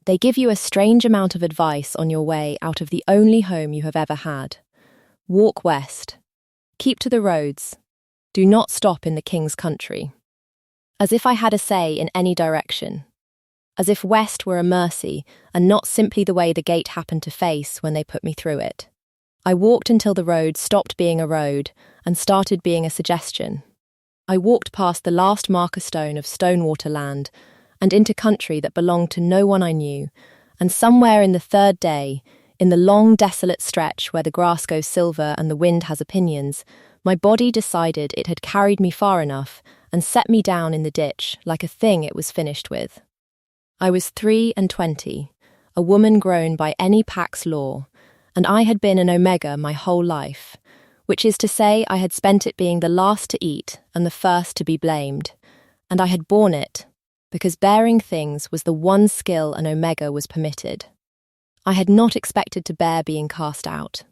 They give you a strange amount of advice on your way out of the only home you have ever had. Walk west. Keep to the roads. Do not stop in the king's country. As if I had a say in any direction. As if west were a mercy and not simply the way the gate happened to face when they put me through it. I walked until the road stopped being a road and started being a suggestion. I walked past the last marker stone of Stonewater Land and into country that belonged to no one I knew, and somewhere in the third day, in the long desolate stretch where the grass goes silver and the wind has opinions, my body decided it had carried me far enough and set me down in the ditch like a thing it was finished with. I was 23, a woman grown by any pack's law, and I had been an omega my whole life, which is to say I had spent it being the last to eat and the first to be blamed, and I had borne it, because bearing things was the one skill an omega was permitted. I had not expected to bear being cast out.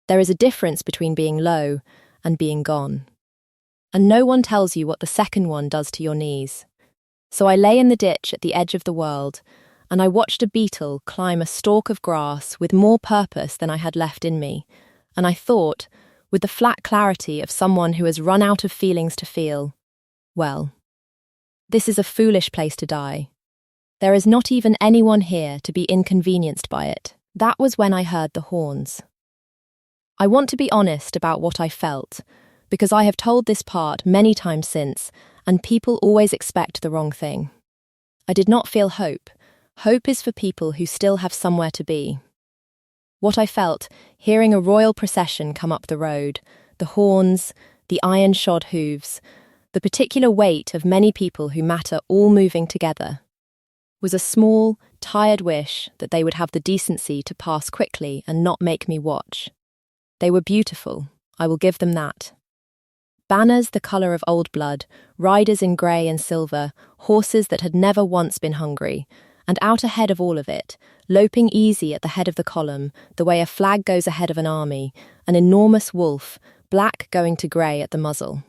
There is a difference between being low and being gone. And no one tells you what the second one does to your knees. So I lay in the ditch at the edge of the world, and I watched a beetle climb a stalk of grass with more purpose than I had left in me, and I thought, with the flat clarity of someone who has run out of feelings to feel, well, this is a foolish place to die. There is not even anyone here to be inconvenienced by it. That was when I heard the horns. I want to be honest about what I felt, because I have told this part many times since, and people always expect the wrong thing. I did not feel hope. Hope is for people who still have somewhere to be. What I felt, hearing a royal procession come up the road, the horns, the iron-shod hooves, the particular weight of many people who matter all moving together, was a small, tired wish that they would have the decency to pass quickly and not make me watch. They were beautiful, I will give them that. Banners the colour of old blood, riders in grey and silver, horses that had never once been hungry, and out ahead of all of it, loping easy at the head of the column, the way a flag goes ahead of an army, an enormous wolf, black going to grey at the muzzle.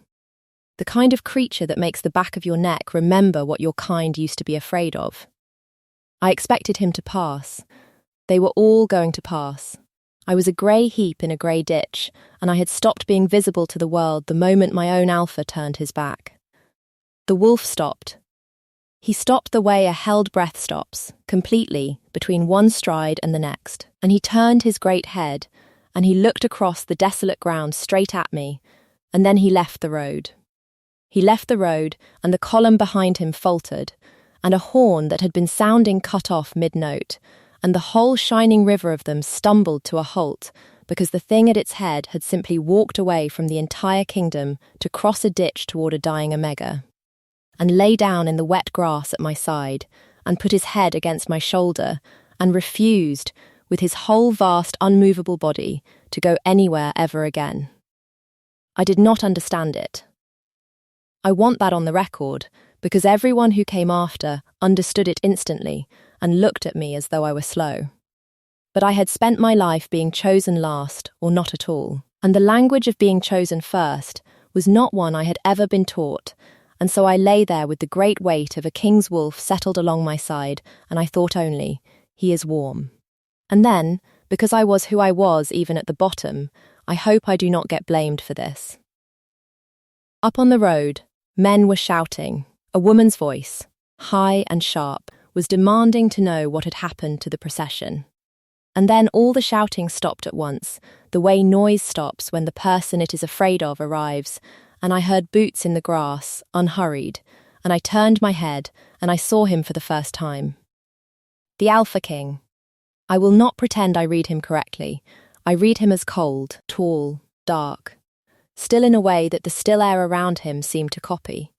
The kind of creature that makes the back of your neck remember what your kind used to be afraid of. I expected him to pass. They were all going to pass. I was a grey heap in a grey ditch, and I had stopped being visible to the world the moment my own alpha turned his back. The wolf stopped. He stopped the way a held breath stops, completely, between one stride and the next, and he turned his great head, and he looked across the desolate ground straight at me, and then he left the road. He left the road, and the column behind him faltered, and a horn that had been sounding cut off mid-note, and the whole shining river of them stumbled to a halt because the thing at its head had simply walked away from the entire kingdom to cross a ditch toward a dying omega, and lay down in the wet grass at my side, and put his head against my shoulder, and refused, with his whole vast unmovable body, to go anywhere ever again. I did not understand it. I want that on the record, because everyone who came after understood it instantly, and looked at me as though I were slow. But I had spent my life being chosen last, or not at all, and the language of being chosen first was not one I had ever been taught, and so I lay there with the great weight of a king's wolf settled along my side, and I thought only, he is warm. And then, because I was who I was even at the bottom, I hope I do not get blamed for this. Up on the road, men were shouting. A woman's voice, high and sharp, was demanding to know what had happened to the procession. And then all the shouting stopped at once, the way noise stops when the person it is afraid of arrives, and I heard boots in the grass, unhurried, and I turned my head, and I saw him for the first time. The Alpha King. I will not pretend I read him correctly. I read him as cold, tall, dark, still in a way that the still air around him seemed to copy,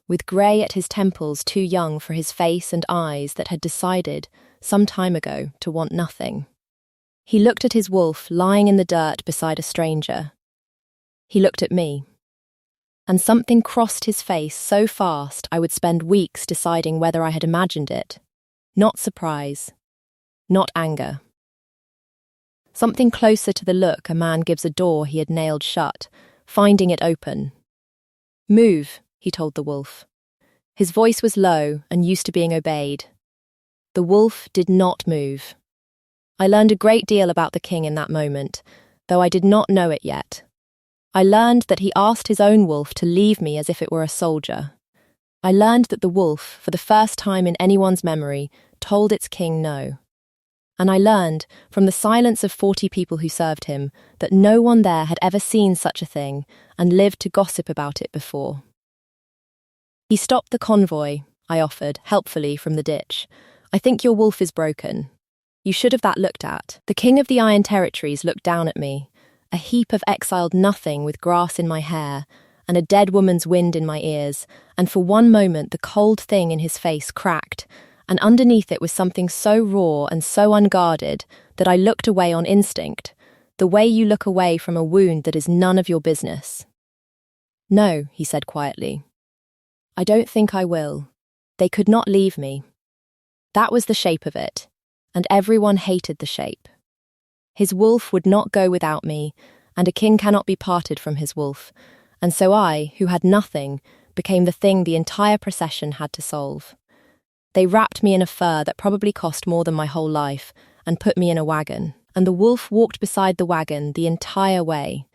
with grey at his temples too young for his face and eyes that had decided, some time ago, to want nothing. He looked at his wolf lying in the dirt beside a stranger. He looked at me. And something crossed his face so fast I would spend weeks deciding whether I had imagined it. Not surprise. Not anger. Something closer to the look a man gives a door he had nailed shut, finding it open. "Move," he told the wolf. His voice was low and used to being obeyed. The wolf did not move. I learned a great deal about the king in that moment, though I did not know it yet. I learned that he asked his own wolf to leave me as if it were a soldier. I learned that the wolf, for the first time in anyone's memory, told its king no. And I learned, from the silence of 40 people who served him, that no one there had ever seen such a thing and lived to gossip about it before. He stopped the convoy, I offered, helpfully from the ditch. I think your wolf is broken. You should have that looked at. The king of the Iron Territories looked down at me, a heap of exiled nothing with grass in my hair and a dead woman's wind in my ears, and for one moment the cold thing in his face cracked, and underneath it was something so raw and so unguarded that I looked away on instinct, the way you look away from a wound that is none of your business. No, he said quietly. I don't think I will. They could not leave me. That was the shape of it, and everyone hated the shape. His wolf would not go without me, and a king cannot be parted from his wolf, and so I, who had nothing, became the thing the entire procession had to solve. They wrapped me in a fur that probably cost more than my whole life, and put me in a wagon, and the wolf walked beside the wagon the entire way,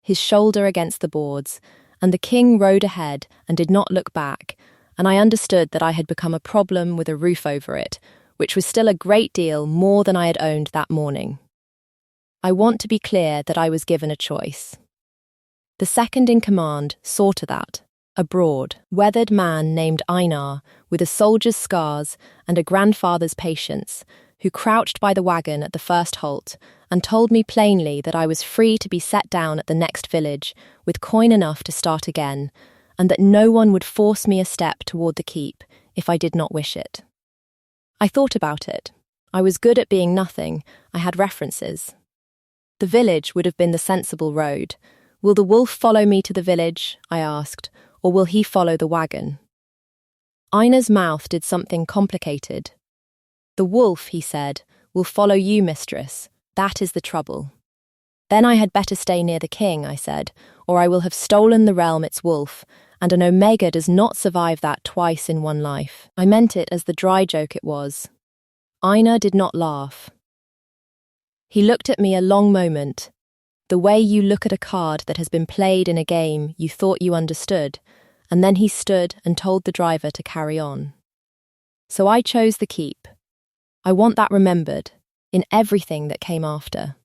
his shoulder against the boards, and the king rode ahead and did not look back, and I understood that I had become a problem with a roof over it, which was still a great deal more than I had owned that morning. I want to be clear that I was given a choice. The second in command saw to that, a broad, weathered man named Einar, with a soldier's scars and a grandfather's patience, who crouched by the wagon at the first halt and told me plainly that I was free to be set down at the next village with coin enough to start again, and that no one would force me a step toward the keep if I did not wish it. I thought about it. I was good at being nothing. I had references. The village would have been the sensible road. Will the wolf follow me to the village, I asked, or will he follow the wagon? Einar's mouth did something complicated. The wolf, he said, will follow you, mistress. That is the trouble. Then I had better stay near the king, I said, or I will have stolen the realm its wolf, and an omega does not survive that twice in one life. I meant it as the dry joke it was. Einar did not laugh. He looked at me a long moment, the way you look at a card that has been played in a game you thought you understood, and then he stood and told the driver to carry on. So I chose the keep. I want that remembered, in everything that came after.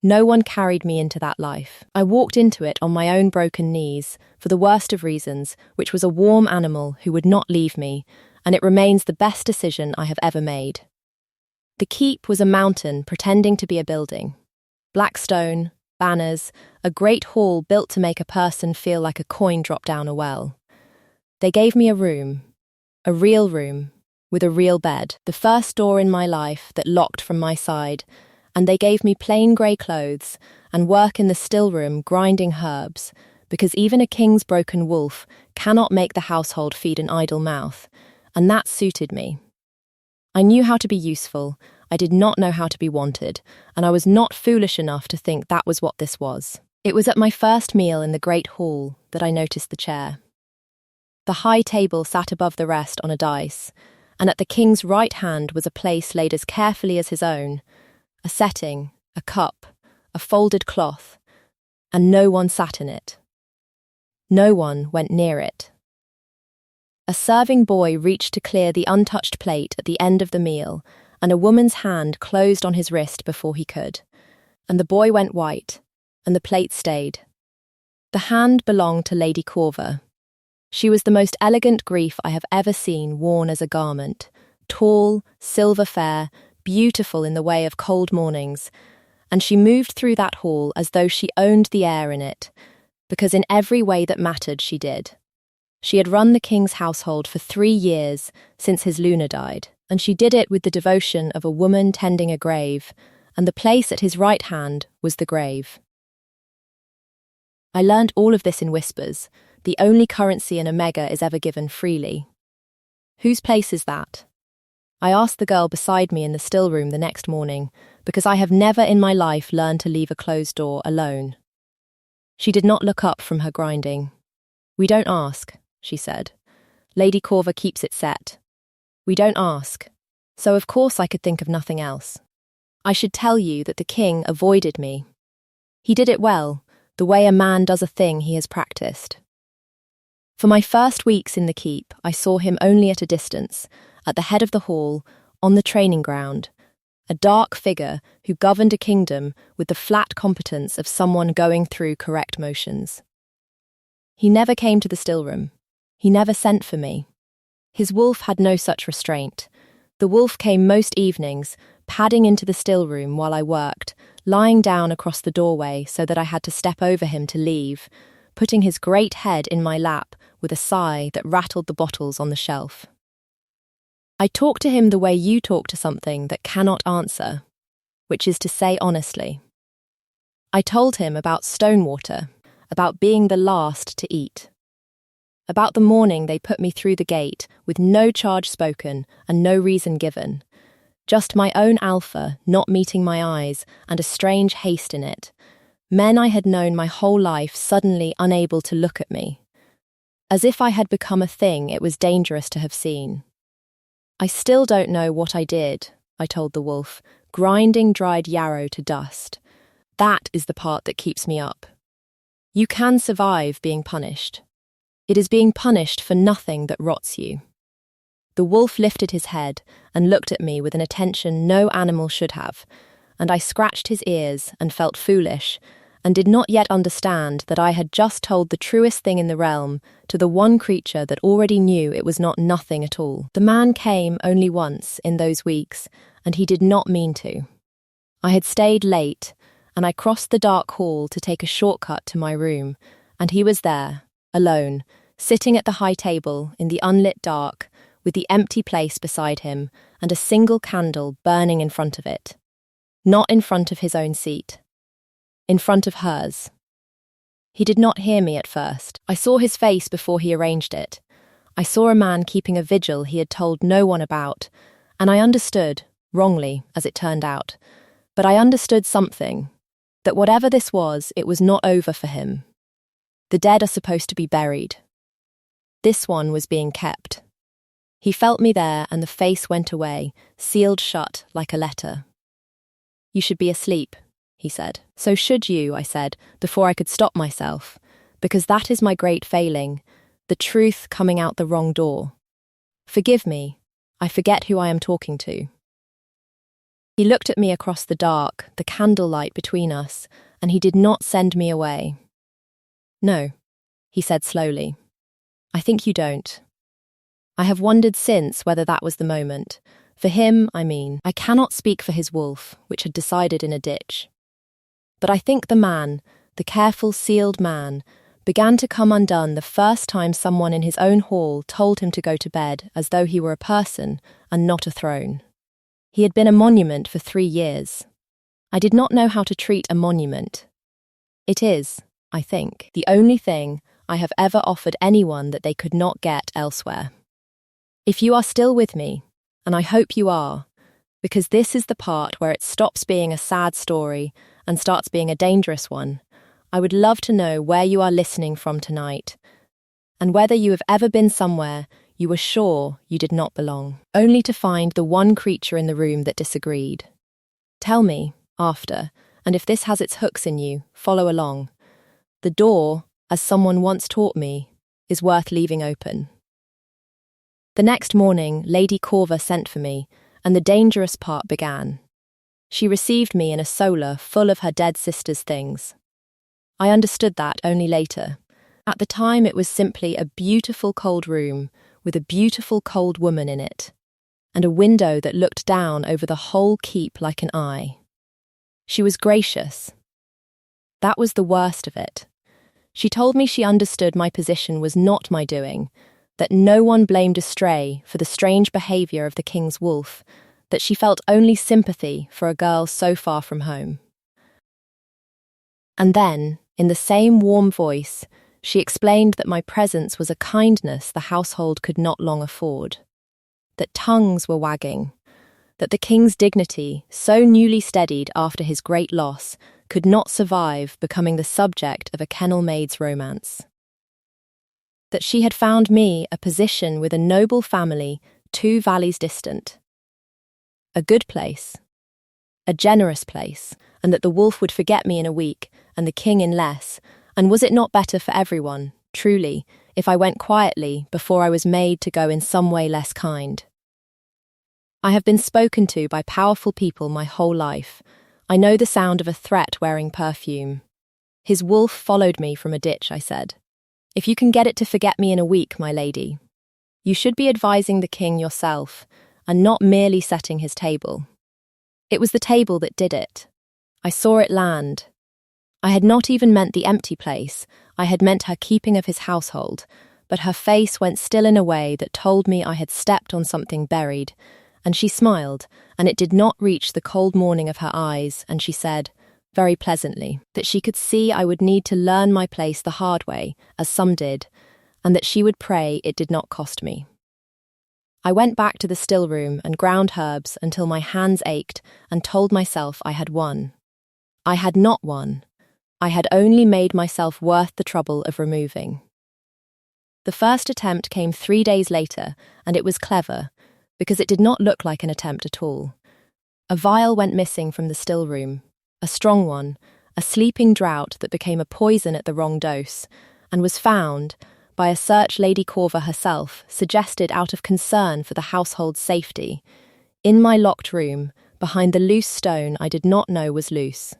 No one carried me into that life. I walked into it on my own broken knees, for the worst of reasons, which was a warm animal who would not leave me, and it remains the best decision I have ever made. The keep was a mountain pretending to be a building. Black stone, banners, a great hall built to make a person feel like a coin dropped down a well. They gave me a room, a real room, with a real bed, the first door in my life that locked from my side, and they gave me plain grey clothes and work in the still room grinding herbs, because even a king's broken wolf cannot make the household feed an idle mouth, and that suited me. I knew how to be useful, I did not know how to be wanted, and I was not foolish enough to think that was what this was. It was at my first meal in the great hall that I noticed the chair. The high table sat above the rest on a dais, and at the king's right hand was a place laid as carefully as his own, a setting, a cup, a folded cloth, and no one sat in it. No one went near it. A serving boy reached to clear the untouched plate at the end of the meal, and a woman's hand closed on his wrist before he could. And the boy went white, and the plate stayed. The hand belonged to Lady Corva. She was the most elegant grief I have ever seen worn as a garment, tall, silver-fair, beautiful in the way of cold mornings, and she moved through that hall as though she owned the air in it, because in every way that mattered she did. She had run the king's household for 3 years since his Luna died, and she did it with the devotion of a woman tending a grave, and the place at his right hand was the grave. I learned all of this in whispers. The only currency an omega is ever given freely. Whose place is that? I asked the girl beside me in the still room the next morning, because I have never in my life learned to leave a closed door alone. She did not look up from her grinding. We don't ask, she said. Lady Corva keeps it set. We don't ask. So of course I could think of nothing else. I should tell you that the king avoided me. He did it well, the way a man does a thing he has practiced. For my first weeks in the keep, I saw him only at a distance, at the head of the hall, on the training ground, a dark figure who governed a kingdom with the flat competence of someone going through correct motions. He never came to the stillroom. He never sent for me. His wolf had no such restraint. The wolf came most evenings, padding into the stillroom while I worked, lying down across the doorway so that I had to step over him to leave, putting his great head in my lap with a sigh that rattled the bottles on the shelf. I talked to him the way you talk to something that cannot answer, which is to say honestly. I told him about Stonewater, about being the last to eat, about the morning they put me through the gate with no charge spoken and no reason given, just my own alpha not meeting my eyes and a strange haste in it, men I had known my whole life suddenly unable to look at me, as if I had become a thing it was dangerous to have seen. I still don't know what I did, I told the wolf, grinding dried yarrow to dust. That is the part that keeps me up. You can survive being punished. It is being punished for nothing that rots you. The wolf lifted his head and looked at me with an attention no animal should have, and I scratched his ears and felt foolish, and did not yet understand that I had just told the truest thing in the realm to the one creature that already knew it was not nothing at all. The man came only once in those weeks, and he did not mean to. I had stayed late, and I crossed the dark hall to take a shortcut to my room, and he was there, alone, sitting at the high table in the unlit dark, with the empty place beside him and a single candle burning in front of it. Not in front of his own seat. In front of hers. He did not hear me at first. I saw his face before he arranged it. I saw a man keeping a vigil he had told no one about, and I understood, wrongly, as it turned out, but I understood something, that whatever this was, it was not over for him. The dead are supposed to be buried. This one was being kept. He felt me there, and the face went away, sealed shut like a letter. You should be asleep, he said. So should you, I said, before I could stop myself, because that is my great failing, the truth coming out the wrong door. Forgive me, I forget who I am talking to. He looked at me across the dark, the candlelight between us, and he did not send me away. No, he said slowly. I think you don't. I have wondered since whether that was the moment. For him, I mean, I cannot speak for his wolf, which had decided in a ditch. But I think the man, the careful, sealed man, began to come undone the first time someone in his own hall told him to go to bed as though he were a person and not a throne. He had been a monument for 3 years. I did not know how to treat a monument. It is, I think, the only thing I have ever offered anyone that they could not get elsewhere. If you are still with me, and I hope you are, because this is the part where it stops being a sad story and starts being a dangerous one, I would love to know where you are listening from tonight, and whether you have ever been somewhere you were sure you did not belong, only to find the one creature in the room that disagreed. Tell me, after, and if this has its hooks in you, follow along. The door, as someone once taught me, is worth leaving open. The next morning, Lady Corva sent for me, and the dangerous part began. She received me in a solar full of her dead sister's things. I understood that only later. At the time it was simply a beautiful cold room with a beautiful cold woman in it, and a window that looked down over the whole keep like an eye. She was gracious. That was the worst of it. She told me she understood my position was not my doing, that no one blamed a stray for the strange behaviour of the king's wolf, that she felt only sympathy for a girl so far from home. And then, in the same warm voice, she explained that my presence was a kindness the household could not long afford, that tongues were wagging, that the king's dignity, so newly steadied after his great loss, could not survive becoming the subject of a kennel maid's romance. That she had found me a position with a noble family 2 valleys distant, A good place. A generous place, and that the wolf would forget me in a week, and the king in less, and was it not better for everyone, truly, if I went quietly before I was made to go in some way less kind? I have been spoken to by powerful people my whole life. I know the sound of a threat wearing perfume. His wolf followed me from a ditch, I said. If you can get it to forget me in a week, my lady, you should be advising the king yourself, and not merely setting his table. It was the table that did it. I saw it land. I had not even meant the empty place, I had meant her keeping of his household, but her face went still in a way that told me I had stepped on something buried, and she smiled, and it did not reach the cold morning of her eyes, and she said, very pleasantly, that she could see I would need to learn my place the hard way, as some did, and that she would pray it did not cost me. I went back to the still room and ground herbs until my hands ached and told myself I had won. I had not won. I had only made myself worth the trouble of removing. The first attempt came 3 days later, and it was clever, because it did not look like an attempt at all. A vial went missing from the still room, a strong one, a sleeping draught that became a poison at the wrong dose, and was found, by a search Lady Corver herself suggested out of concern for the household's safety, in my locked room, behind the loose stone I did not know was loose.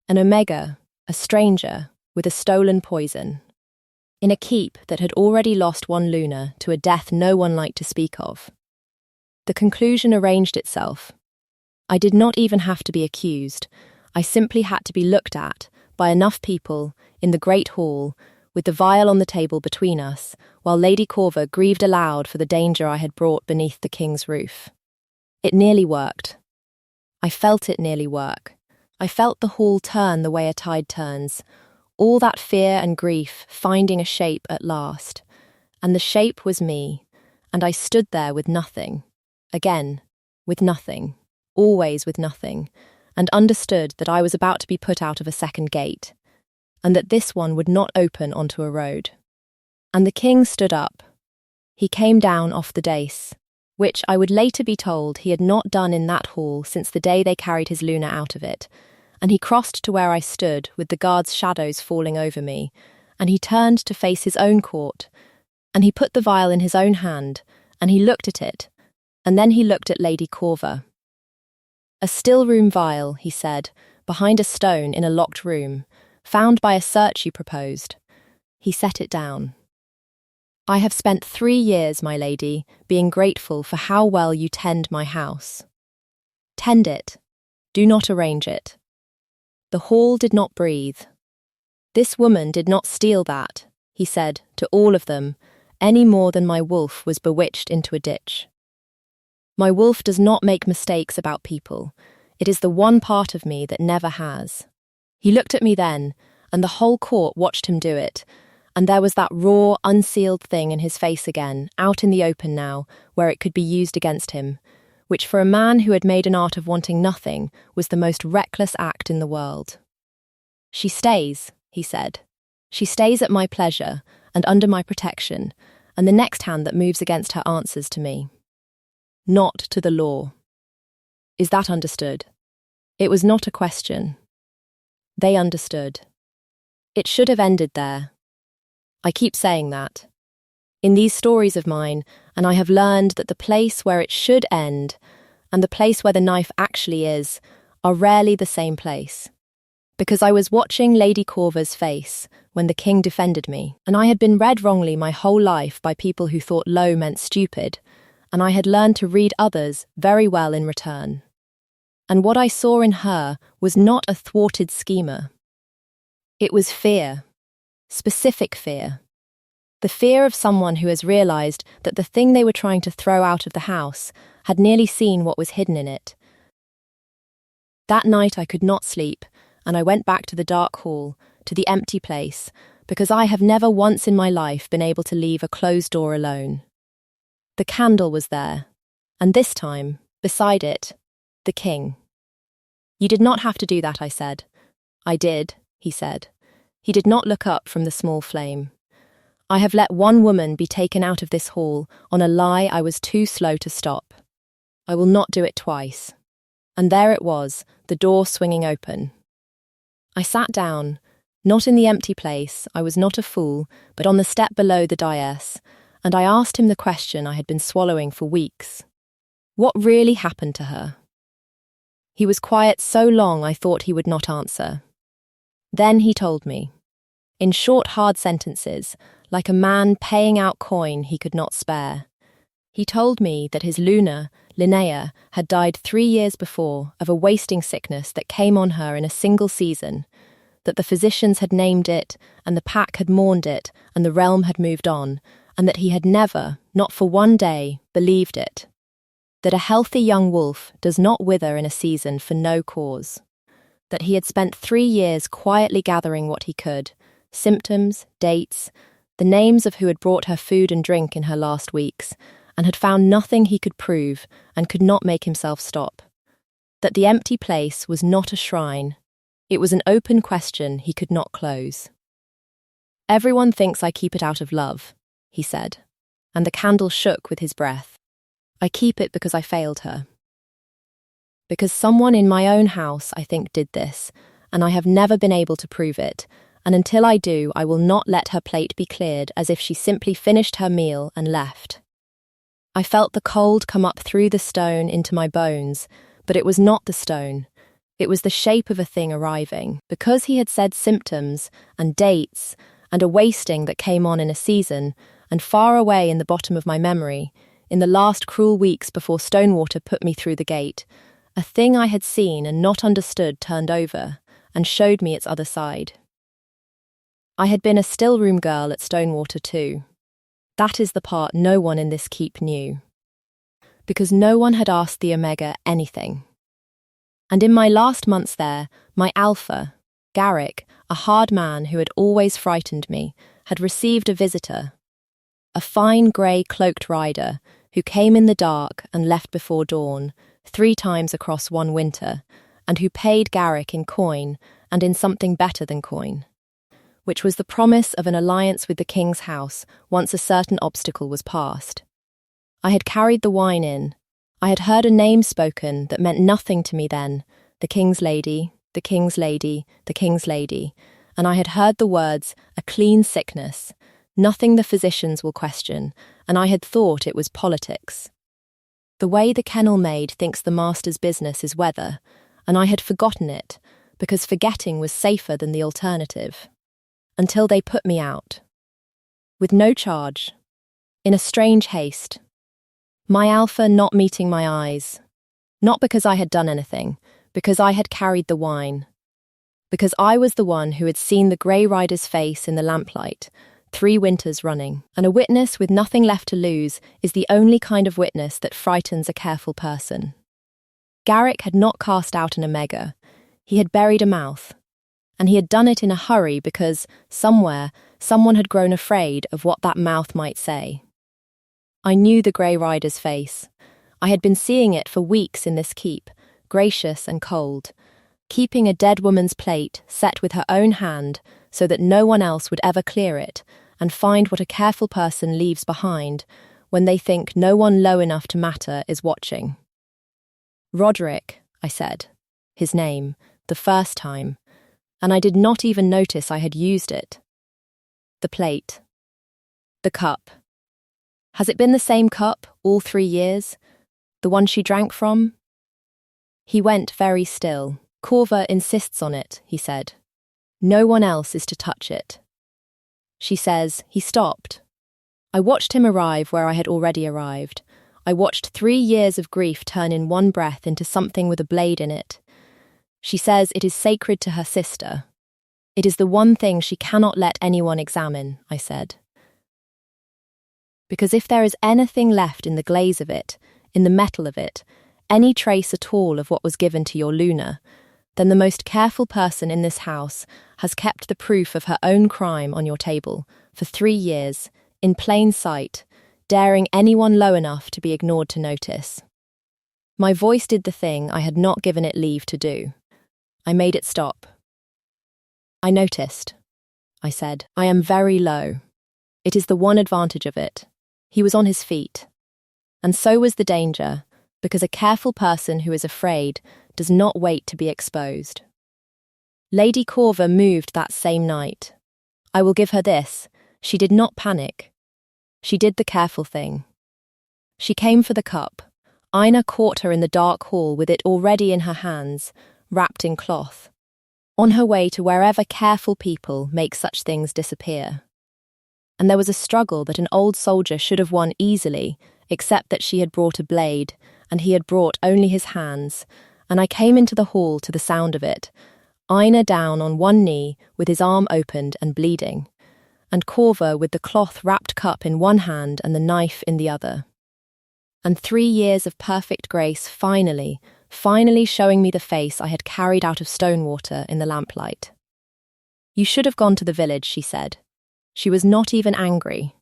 An omega, a stranger, with a stolen poison. In a keep that had already lost one Luna to a death no one liked to speak of. The conclusion arranged itself. I did not even have to be accused. I simply had to be looked at by enough people in the great hall, with the vial on the table between us, while Lady Corver grieved aloud for the danger I had brought beneath the king's roof. It nearly worked. I felt it nearly work. I felt the hall turn the way a tide turns, all that fear and grief finding a shape at last. And the shape was me, and I stood there with nothing. Again, with nothing, always with nothing, and understood that I was about to be put out of a second gate, and that this one would not open onto a road. And the king stood up. He came down off the dais, which I would later be told he had not done in that hall since the day they carried his Luna out of it, and he crossed to where I stood with the guards' shadows falling over me, and he turned to face his own court, and he put the vial in his own hand, and he looked at it, and then he looked at Lady Corver. A still-room vial, he said, behind a stone in a locked room, found by a search you proposed. He set it down. I have spent 3 years, my lady, being grateful for how well you tend my house. Tend it. Do not arrange it. The hall did not breathe. This woman did not steal that, he said, to all of them, any more than my wolf was bewitched into a ditch. My wolf does not make mistakes about people. It is the one part of me that never has. He looked at me then, and the whole court watched him do it, and there was that raw, unsealed thing in his face again, out in the open now, where it could be used against him, which for a man who had made an art of wanting nothing was the most reckless act in the world. She stays, he said. She stays at my pleasure and under my protection, and the next hand that moves against her answers to me. Not to the law. Is that understood? It was not a question. They understood. It should have ended there. I keep saying that. In these stories of mine, and I have learned that the place where it should end and the place where the knife actually is are rarely the same place. Because I was watching Lady Corver's face when the king defended me, and I had been read wrongly my whole life by people who thought low meant stupid, and I had learned to read others very well in return. And what I saw in her was not a thwarted schemer. It was fear, specific fear. The fear of someone who has realised that the thing they were trying to throw out of the house had nearly seen what was hidden in it. That night I could not sleep, and I went back to the dark hall, to the empty place, because I have never once in my life been able to leave a closed door alone. The candle was there, and this time, beside it, the king. You did not have to do that, I said. I did, he said. He did not look up from the small flame. I have let one woman be taken out of this hall on a lie I was too slow to stop. I will not do it twice. And there it was, the door swinging open. I sat down, not in the empty place, I was not a fool, but on the step below the dais, and I asked him the question I had been swallowing for weeks. What really happened to her? He was quiet so long I thought he would not answer. Then he told me, in short, hard sentences, like a man paying out coin he could not spare. He told me that his Luna, Linnea, had died 3 years before of a wasting sickness that came on her in a single season, that the physicians had named it, and the pack had mourned it, and the realm had moved on, and that he had never, not for one day, believed it. That a healthy young wolf does not wither in a season for no cause. That he had spent 3 years quietly gathering what he could, symptoms, dates, the names of who had brought her food and drink in her last weeks, and had found nothing he could prove and could not make himself stop. That the empty place was not a shrine. It was an open question he could not close. Everyone thinks I keep it out of love, he said, and the candle shook with his breath. I keep it because I failed her. Because someone in my own house, I think, did this, and I have never been able to prove it, and until I do, I will not let her plate be cleared as if she simply finished her meal and left. I felt the cold come up through the stone into my bones, but it was not the stone. It was the shape of a thing arriving, because he had said symptoms and dates and a wasting that came on in a season, and far away in the bottom of my memory, in the last cruel weeks before Stonewater put me through the gate, a thing I had seen and not understood turned over and showed me its other side. I had been a still-room girl at Stonewater too. That is the part no one in this keep knew. Because no one had asked the Omega anything. And in my last months there, my alpha, Garrick, a hard man who had always frightened me, had received a visitor. A fine grey cloaked rider who came in the dark and left before dawn, 3 times across one winter, and who paid Garrick in coin and in something better than coin, which was the promise of an alliance with the king's house once a certain obstacle was passed. I had carried the wine in. I had heard a name spoken that meant nothing to me then, the king's lady, the king's lady, the king's lady, and I had heard the words, a clean sickness, nothing the physicians will question, and I had thought it was politics. The way the kennel maid thinks the master's business is weather, and I had forgotten it, because forgetting was safer than the alternative. Until they put me out. With no charge. In a strange haste. My alpha not meeting my eyes. Not because I had done anything, because I had carried the wine. Because I was the one who had seen the grey rider's face in the lamplight, 3 winters running, and a witness with nothing left to lose is the only kind of witness that frightens a careful person. Garrick had not cast out an Omega. He had buried a mouth. And he had done it in a hurry because, somewhere, someone had grown afraid of what that mouth might say. I knew the grey rider's face. I had been seeing it for weeks in this keep, gracious and cold, keeping a dead woman's plate set with her own hand so that no one else would ever clear it and find what a careful person leaves behind when they think no one low enough to matter is watching. Roderick, I said, his name, the first time, and I did not even notice I had used it. The plate. The cup. Has it been the same cup all 3 years? The one she drank from? He went very still. Corva insists on it, he said. No one else is to touch it. She says, he stopped. I watched him arrive where I had already arrived. I watched 3 years of grief turn in one breath into something with a blade in it. She says it is sacred to her sister. It is the one thing she cannot let anyone examine, I said. Because if there is anything left in the glaze of it, in the metal of it, any trace at all of what was given to your Luna, then the most careful person in this house has kept the proof of her own crime on your table for 3 years, in plain sight, daring anyone low enough to be ignored to notice. My voice did the thing I had not given it leave to do. I made it stop. I noticed. I said, I am very low. It is the one advantage of it. He was on his feet. And so was the danger, because a careful person who is afraid does not wait to be exposed. Lady Corva moved that same night. I will give her this. She did not panic. She did the careful thing. She came for the cup. Ina caught her in the dark hall with it already in her hands, wrapped in cloth, on her way to wherever careful people make such things disappear. And there was a struggle that an old soldier should have won easily, except that she had brought a blade, and he had brought only his hands, and I came into the hall to the sound of it, Ina down on one knee with his arm opened and bleeding, and Corva with the cloth-wrapped cup in one hand and the knife in the other. And 3 years of perfect grace finally showing me the face I had carried out of Stonewater in the lamplight. You should have gone to the village, she said. She was not even angry.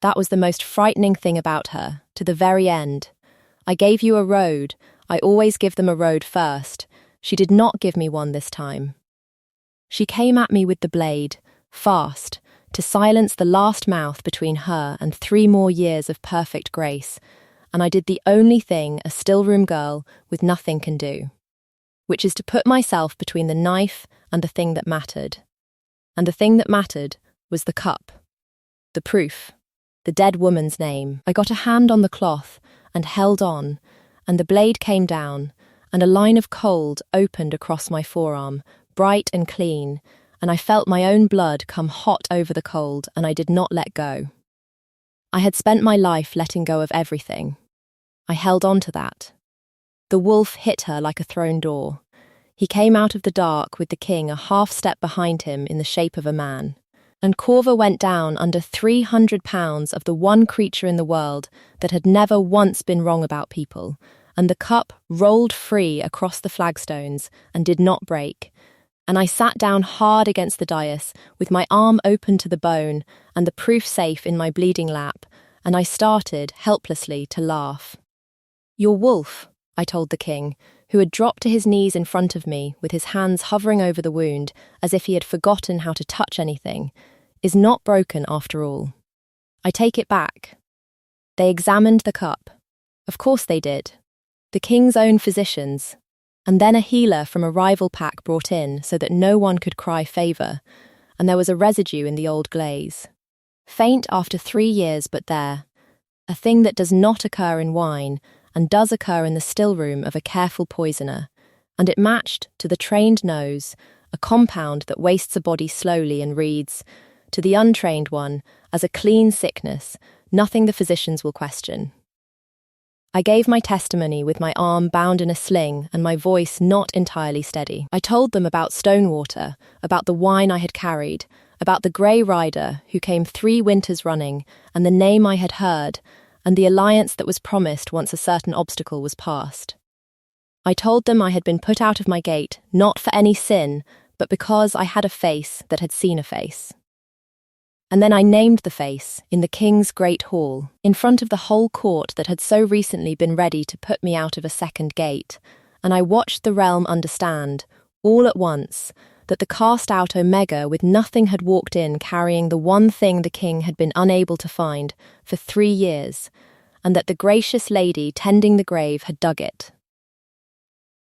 That was the most frightening thing about her, to the very end. I gave you a road. I always give them a road first. She did not give me one this time. She came at me with the blade, fast, to silence the last mouth between her and 3 more years of perfect grace, and I did the only thing a still-room girl with nothing can do, which is to put myself between the knife and the thing that mattered. And the thing that mattered was the cup, the proof, the dead woman's name. I got a hand on the cloth and held on, and the blade came down, and a line of cold opened across my forearm, bright and clean, and I felt my own blood come hot over the cold, and I did not let go. I had spent my life letting go of everything. I held on to that. The wolf hit her like a thrown door. He came out of the dark with the king a half step behind him in the shape of a man. And Corva went down under 300 pounds of the one creature in the world that had never once been wrong about people, and the cup rolled free across the flagstones and did not break. And I sat down hard against the dais, with my arm open to the bone and the proof safe in my bleeding lap, and I started, helplessly, to laugh. Your wolf, I told the king, who had dropped to his knees in front of me, with his hands hovering over the wound, as if he had forgotten how to touch anything, is not broken after all. I take it back. They examined the cup. Of course they did. The king's own physicians, and then a healer from a rival pack brought in so that no one could cry favour, and there was a residue in the old glaze. Faint after 3 years, but there. A thing that does not occur in wine, and does occur in the still room of a careful poisoner, and it matched, to the trained nose, a compound that wastes a body slowly and reads, to the untrained one, as a clean sickness, nothing the physicians will question. I gave my testimony with my arm bound in a sling and my voice not entirely steady. I told them about Stonewater, about the wine I had carried, about the grey rider who came 3 winters running, and the name I had heard, and the alliance that was promised once a certain obstacle was passed. I told them I had been put out of my gate, not for any sin, but because I had a face that had seen a face. And then I named the face in the king's great hall, in front of the whole court that had so recently been ready to put me out of a second gate, and I watched the realm understand, all at once, that the cast-out Omega with nothing had walked in carrying the one thing the king had been unable to find for 3 years, and that the gracious lady tending the grave had dug it.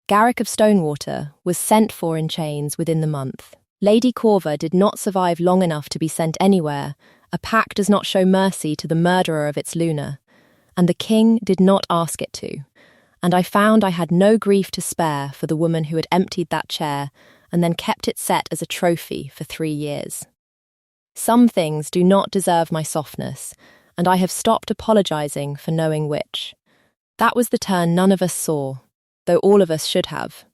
Garrick of Stonewater was sent for in chains within the month. Lady Corva did not survive long enough to be sent anywhere. A pack does not show mercy to the murderer of its Luna, and the king did not ask it to. And I found I had no grief to spare for the woman who had emptied that chair and then kept it set as a trophy for 3 years. Some things do not deserve my softness, and I have stopped apologising for knowing which. That was the turn none of us saw, though all of us should have.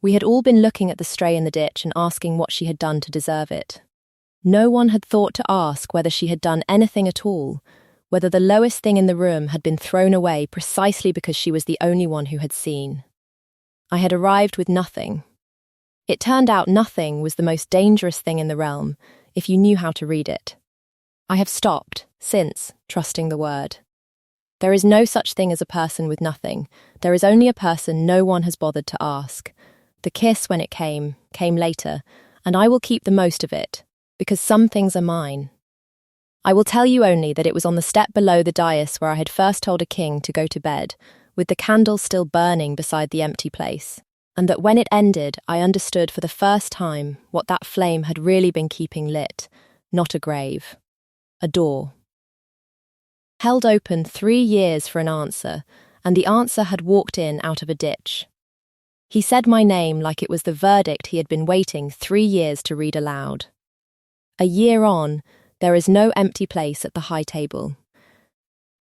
We had all been looking at the stray in the ditch and asking what she had done to deserve it. No one had thought to ask whether she had done anything at all, whether the lowest thing in the room had been thrown away precisely because she was the only one who had seen. I had arrived with nothing. It turned out nothing was the most dangerous thing in the realm, if you knew how to read it. I have stopped, since, trusting the word. There is no such thing as a person with nothing. There is only a person no one has bothered to ask. The kiss, when it came later, and I will keep the most of it, because some things are mine. I will tell you only that it was on the step below the dais where I had first told a king to go to bed, with the candle still burning beside the empty place, and that when it ended, I understood for the first time what that flame had really been keeping lit, not a grave, a door. Held open 3 years for an answer, and the answer had walked in out of a ditch. He said my name like it was the verdict he had been waiting 3 years to read aloud. A year on, there is no empty place at the high table.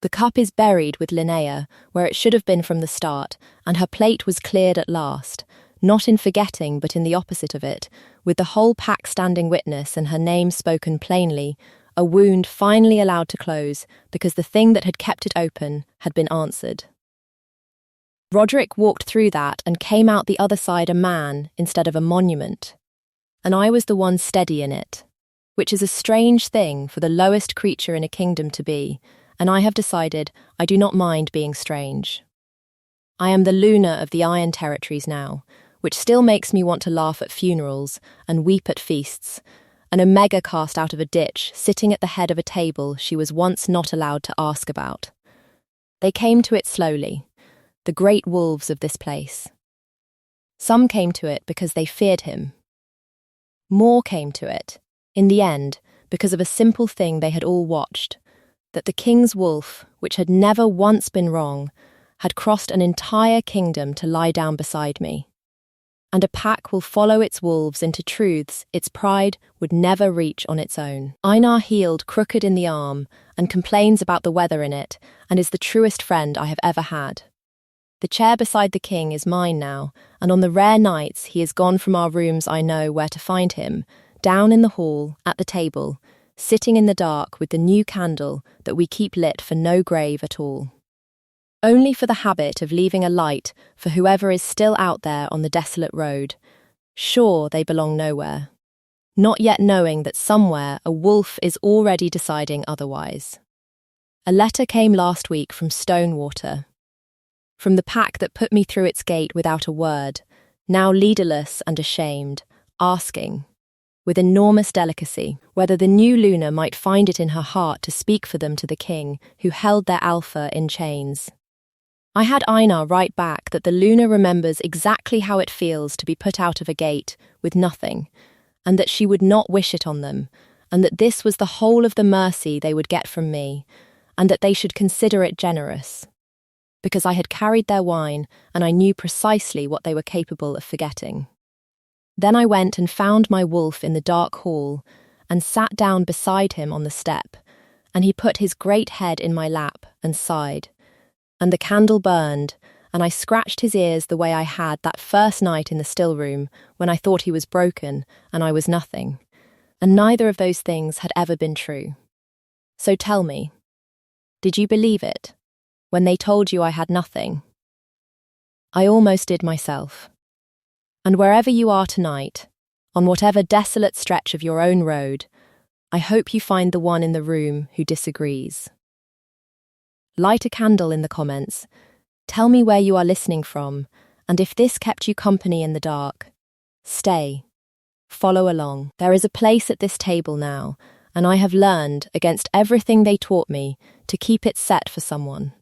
The cup is buried with Linnea, where it should have been from the start, and her plate was cleared at last, not in forgetting but in the opposite of it, with the whole pack standing witness and her name spoken plainly, a wound finally allowed to close because the thing that had kept it open had been answered. Roderick walked through that and came out the other side a man instead of a monument, and I was the one steady in it, which is a strange thing for the lowest creature in a kingdom to be, and I have decided I do not mind being strange. I am the Luna of the Iron Territories now, which still makes me want to laugh at funerals and weep at feasts, an omega cast out of a ditch, sitting at the head of a table she was once not allowed to ask about. They came to it slowly, the great wolves of this place. Some came to it because they feared him. More came to it, in the end, because of a simple thing they had all watched, that the king's wolf, which had never once been wrong, had crossed an entire kingdom to lie down beside me. And a pack will follow its wolves into truths its pride would never reach on its own. Einar healed crooked in the arm and complains about the weather in it and is the truest friend I have ever had. The chair beside the king is mine now, and on the rare nights he is gone from our rooms I know where to find him, down in the hall, at the table, sitting in the dark with the new candle that we keep lit for no grave at all. Only for the habit of leaving a light for whoever is still out there on the desolate road, sure they belong nowhere, not yet knowing that somewhere a wolf is already deciding otherwise. A letter came last week from Stonewater, from the pack that put me through its gate without a word, now leaderless and ashamed, asking, with enormous delicacy, whether the new Luna might find it in her heart to speak for them to the king, who held their alpha in chains. I had Einar write back that the Luna remembers exactly how it feels to be put out of a gate with nothing, and that she would not wish it on them, and that this was the whole of the mercy they would get from me, and that they should consider it generous, because I had carried their wine and I knew precisely what they were capable of forgetting. Then I went and found my wolf in the dark hall and sat down beside him on the step, and he put his great head in my lap and sighed. And the candle burned, and I scratched his ears the way I had that first night in the still room when I thought he was broken and I was nothing, and neither of those things had ever been true. So tell me, did you believe it, when they told you I had nothing? I almost did myself. And wherever you are tonight, on whatever desolate stretch of your own road, I hope you find the one in the room who disagrees. Light a candle in the comments. Tell me where you are listening from, and if this kept you company in the dark, stay. Follow along. There is a place at this table now, and I have learned, against everything they taught me, to keep it set for someone.